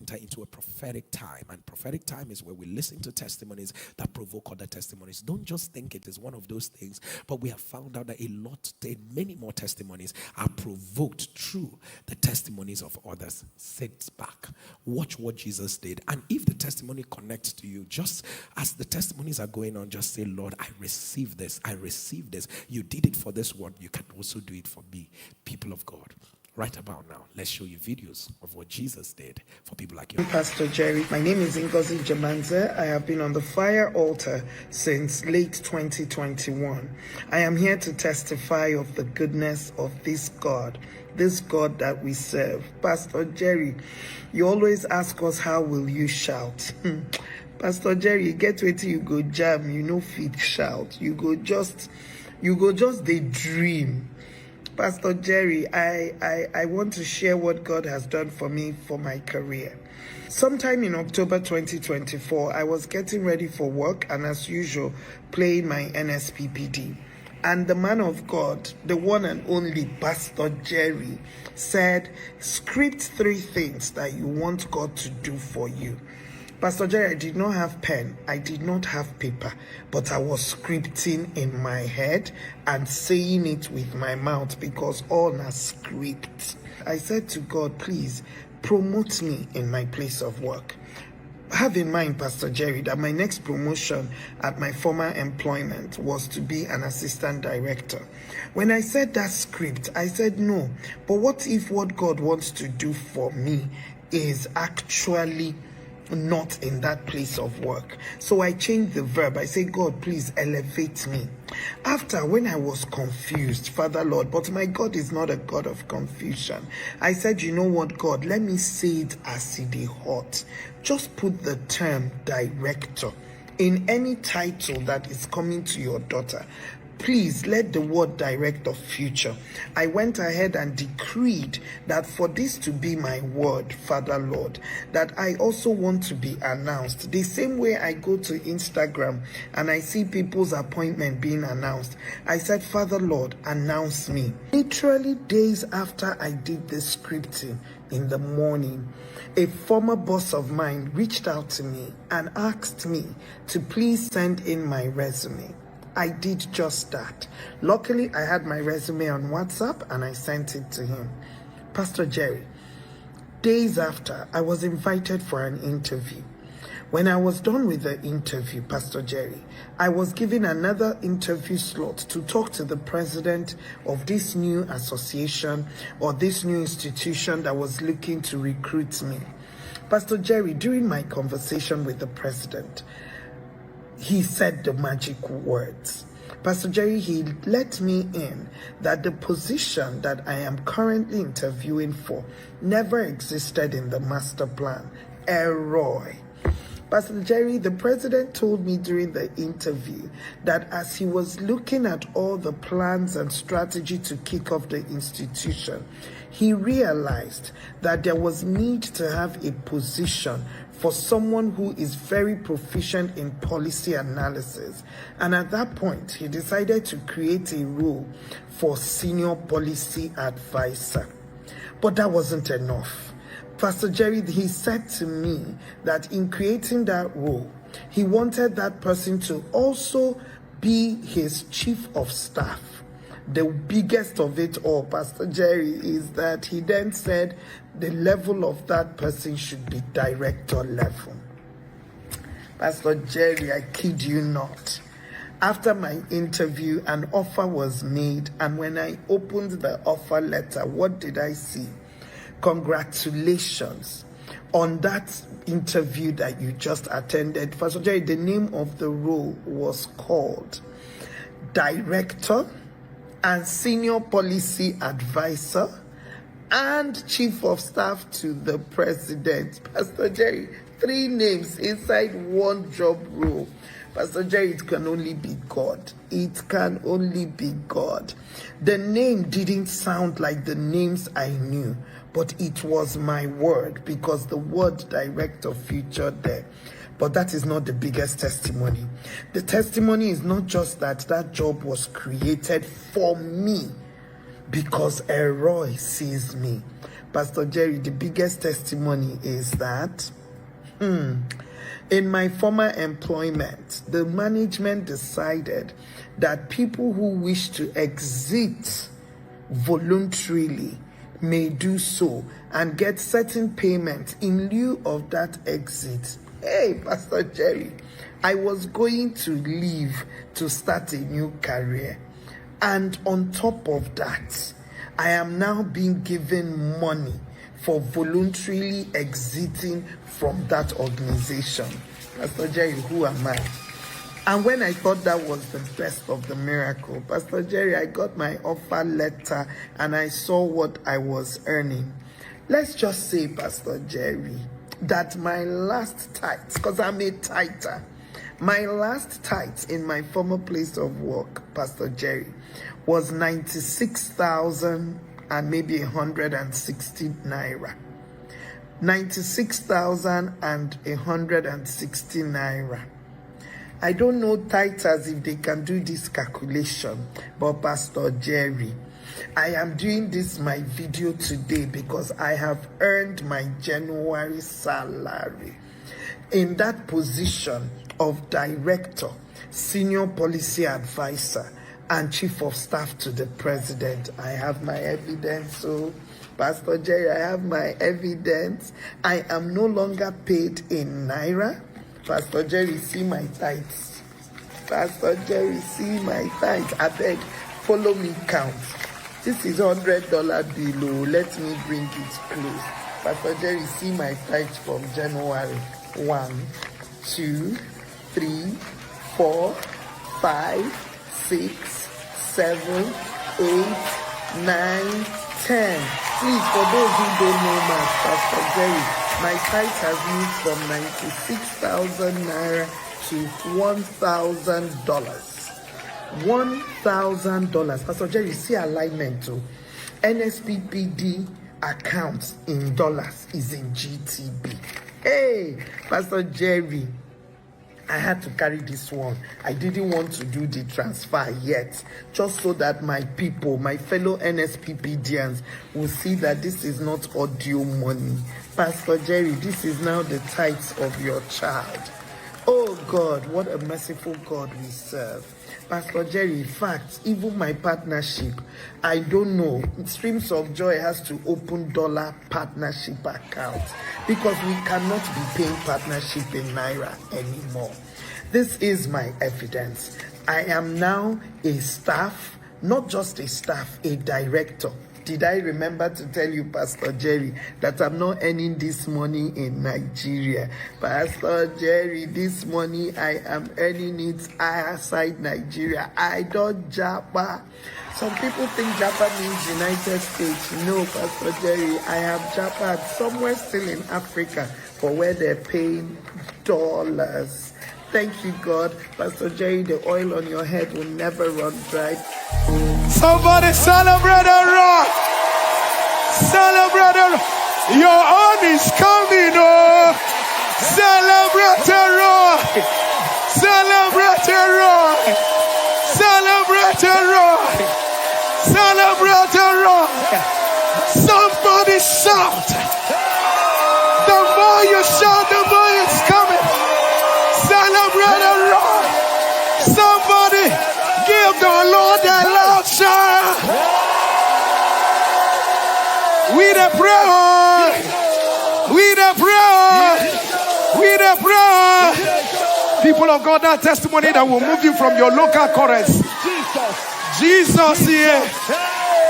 enter into a prophetic time. And prophetic time is where we listen to testimonies that provoke other testimonies. Don't just think it is one of those things, but we have found out that many more testimonies are provoked through the testimonies of others. Sit back, watch what Jesus did. And if the testimony connects to you, just as the testimonies are going on, just say, Lord, I receive this. I receive this. You did it for this one. You can also do it for me. People of God. Right about now, let's show you videos of what Jesus did for people like you. Pastor Jerry, my name is NGOZI Jamanze. I have been on the fire altar since late 2021. I am here to testify of the goodness of this God that we serve. Pastor Jerry, you always ask us, how will you shout? Pastor Jerry, get wait till you go jam, you know fit shout. You go just they dream. Pastor Jerry, I want to share what God has done for me for my career. Sometime in October 2024, I was getting ready for work and as usual, playing my NSPPD. And the man of God, the one and only Pastor Jerry, said, script 3 things that you want God to do for you. Pastor Jerry, I did not have pen, I did not have paper, but I was scripting in my head and saying it with my mouth because all are script. I said to God, please promote me in my place of work. Have in mind, Pastor Jerry, that my next promotion at my former employment was to be an assistant director. When I said that script, I said no, but what if what God wants to do for me is actually not in that place of work? So I changed the verb. I say, God, please elevate me. After, when I was confused, Father Lord, but my God is not a God of confusion. I said, you know what, God, let me say it as it is hot. Just put the term director in any title that is coming to your daughter. Please let the word director feature. I went ahead and decreed that for this to be my word, Father Lord, that I also want to be announced. The same way I go to Instagram and I see people's appointment being announced, I said, Father Lord, announce me. Literally days after I did the scripting in the morning, a former boss of mine reached out to me and asked me to please send in my resume. I did just that. Luckily, I had my resume on WhatsApp and I sent it to him. Pastor Jerry, days after, I was invited for an interview. When I was done with the interview, Pastor Jerry, I was given another interview slot to talk to the president of this new association or this new institution that was looking to recruit me. Pastor Jerry, during my conversation with the president, he said the magic words. Pastor Jerry, he let me in that the position that I am currently interviewing for never existed in the master plan. Error. Pastor Jerry, the president told me during the interview that as he was looking at all the plans and strategy to kick off the institution, he realized that there was need to have a position for someone who is very proficient in policy analysis. And at that point, he decided to create a role for senior policy advisor. But that wasn't enough. Pastor Jerry, he said to me that in creating that role, he wanted that person to also be his chief of staff. The biggest of it all, Pastor Jerry, is that he then said the level of that person should be director level. Pastor Jerry, I kid you not. After my interview, an offer was made, and when I opened the offer letter, what did I see? Congratulations on that interview that you just attended. Pastor Jerry, the name of the role was called Director and Senior Policy Advisor and Chief of Staff to the President. Pastor Jerry, 3 names inside one job role. Pastor Jerry, it can only be God. It can only be God. The name didn't sound like the names I knew, but it was my word because the word director featured there. But that is not the biggest testimony. The testimony is not just that that job was created for me, because Elroy sees me. Pastor Jerry, the biggest testimony is that in my former employment, the management decided that people who wish to exit voluntarily may do so and get certain payment in lieu of that exit. Hey, Pastor Jerry, I was going to leave to start a new career. And on top of that, I am now being given money for voluntarily exiting from that organization. Pastor Jerry, who am I? And when I thought that was the best of the miracle, Pastor Jerry, I got my offer letter and I saw what I was earning. Let's just say, Pastor Jerry, that my last tithe, because I'm a tither, my last tithe in my former place of work, Pastor Jerry, was 96,000 and maybe 160 naira. 96,160 naira. I don't know tithers if they can do this calculation, but Pastor Jerry, I am doing this my video today because I have earned my January salary in that position of director, senior policy advisor, and chief of staff to the president. I have my evidence. So, Pastor Jerry, I have my evidence. I am no longer paid in naira. Pastor Jerry, see my tithes. Pastor Jerry, see my tithes. I beg, follow me count. This is $100 below. Let me bring it close. Pastor Jerry, see my tithes from January. 1, 2, 3, 4, 5, 6, 7, 8, 9, 10. Please, for those who don't know math, Pastor Jerry, my tithe has moved from 96,000 naira to $1,000. $1,000. Pastor Jerry, see alignment too. NSPPD account in dollars is in GTB. Hey, Pastor Jerry, I had to carry this one. I didn't want to do the transfer yet, just so that my people, my fellow NSPPDians, will see that this is not audio money. Pastor Jerry, this is now the tithes of your child. Oh God, what a merciful God we serve. Pastor Jerry, in fact, even my partnership, I don't know, Streams of Joy has to open dollar partnership accounts because we cannot be paying partnership in naira anymore. This is my evidence. I am now a staff, not just a staff, a director. Did I remember to tell you, Pastor Jerry, that I'm not earning this money in Nigeria? Pastor Jerry, this money I am earning it outside Nigeria. I don't Japa. Some people think Japa means United States. No, Pastor Jerry, I have Japa somewhere still in Africa for where they're paying dollars. Thank you, God. Pastor Jerry, the oil on your head will never run dry. Somebody celebrate a rock. Celebrate a rock. Your own is coming, oh. Celebrate a rock. Celebrate a rock. Celebrate a rock. Celebrate a rock. Somebody shout. The more you shout, the more it's coming. Celebrate a rock. Somebody give the Lord a loud shout. We the prayer. We the prayer. We the prayer. People of God, that testimony that will move you from your local chorus. Jesus here.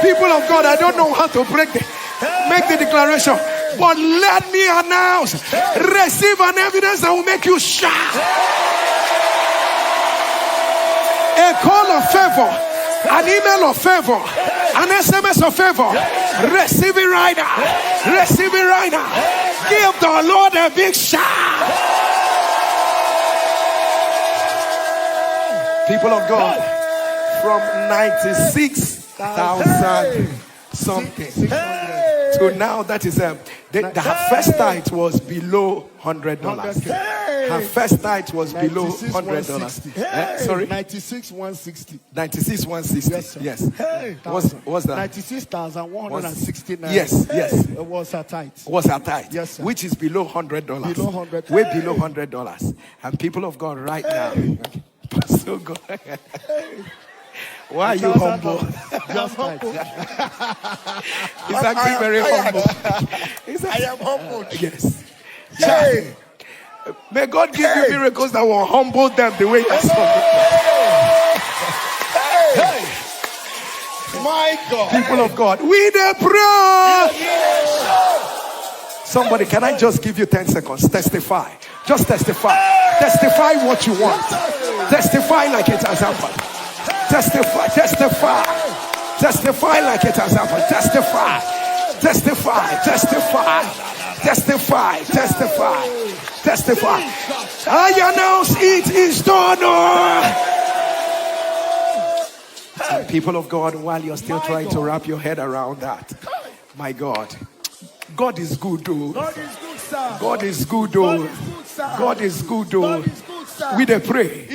People of God, I don't know how to make the declaration, but let me announce, receive an evidence that will make you shout. A call of favor, an email of favor, an SMS of favor. Receive it right now. Receive it right now. Give the Lord a big shout. People of God, from 96,000 something to now, that is the Her first tithe was below $100. Her first tithe was below $100. Sorry? 96,160. 96,160. Yes. Hey, what's that? 96,169. Yes. It was her tithe. Was her tithe. Yes, sir. Which is below $100. Below 100. Way below $100. And people of God right now. So good. Why are you humble? Just tithe. He's actually very humble. I am humbled. Yes. Hey. May God give you miracles that will humble them the way you saw. Hey. My God. People of God, we the pray. Somebody, can I just give you 10 seconds? Testify. Just testify. Testify what you want. Testify like it has happened. Testify. Testify like it has happened. Testify. I announce it is done. And people of God, while you're still trying to wrap your head around that, my God, God is good, though. God is good, sir. God is good, though. God is good, though. We dey pray.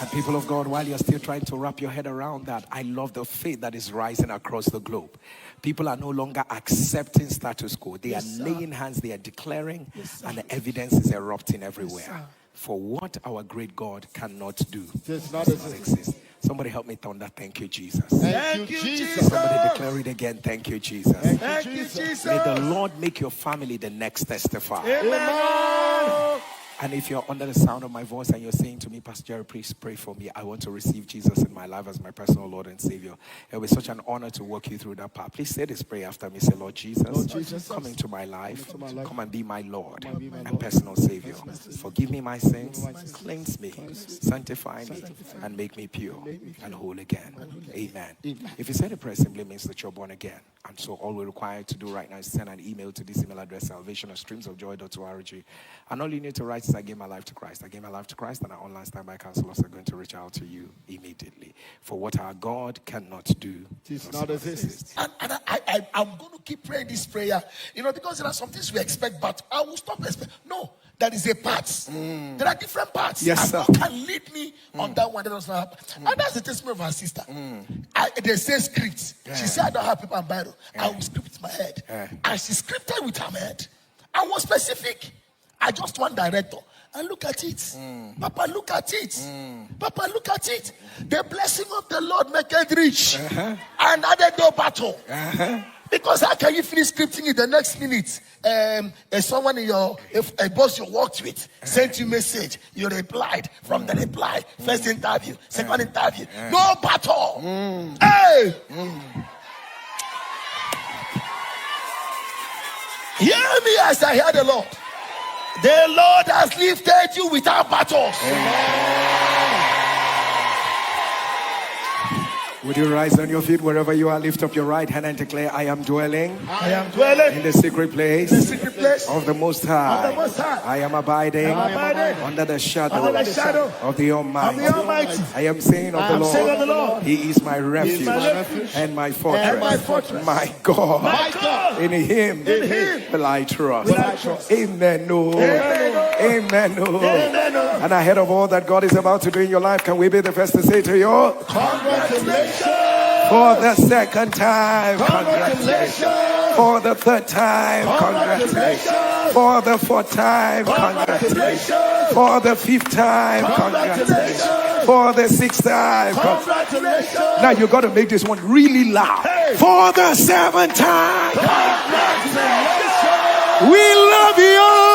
And people of God, while you're still trying to wrap your head around that, I love the faith that is rising across the globe. People are no longer accepting status quo. They are laying hands, they are declaring, and the evidence is erupting everywhere. For what our great God cannot do does not exist. Somebody help me thunder. Thank you, Jesus. Thank you, Jesus. Somebody declare it again. Thank you, Jesus. Thank you, Jesus. May the Lord make your family the next testify. Amen. And if you're under the sound of my voice and you're saying to me, Pastor Jerry, please pray for me. I want to receive Jesus in my life as my personal Lord and Savior. It will be such an honor to walk you through that path. Please say this prayer after me. Say, Lord Jesus, come into my life. Come and be my Lord and personal Savior. Forgive me my sins. Cleanse me. Sanctify me. And make me pure and whole again. Amen. If you say the prayer, simply means that you're born again. And so all we're required to do right now is send an email to this email address, salvation@streamsofjoy.org. And all you need to write is, I gave my life to Christ. I gave my life to Christ, and our online standby counselors are going to reach out to you immediately. For what our God cannot do does not exist. And I'm going to keep praying this prayer, because there are some things we expect, but I will stop expecting. No, there is a part. There are different parts. Yes, sir. God can lead me on that one that does not happen. And that's the testimony of our sister. They say script. She said, I don't have paper and Bible. I will script with my head. And she scripted with her head. I was specific. I just want director. And look at it. Papa, look at it. Papa, look at it. The blessing of the Lord maketh rich. And added no battle. Because how can you finish scripting in the next minute? Someone if a boss you worked with sent you a message, you replied. From the reply, first interview, second interview, no battle. Hey! Hear me as I hear the Lord. The Lord has lifted you without battles. Would you rise on your feet wherever you are? Lift up your right hand and declare, I am dwelling In the secret place of the Most High. I am abiding under the shadow of the Almighty. I am saying of the Lord, He is my refuge and my fortress. My God. In Him will I trust. Amen. Amen. And ahead of all that God is about to do in your life, can we be the first to say to you, congratulations. For the second time, congratulations. For the third time, congratulations. For the fourth time, congratulations. For the fifth time, congratulations. For the sixth time, congratulations. Now you got to make this one really loud. For the seventh time, congratulations. We love you.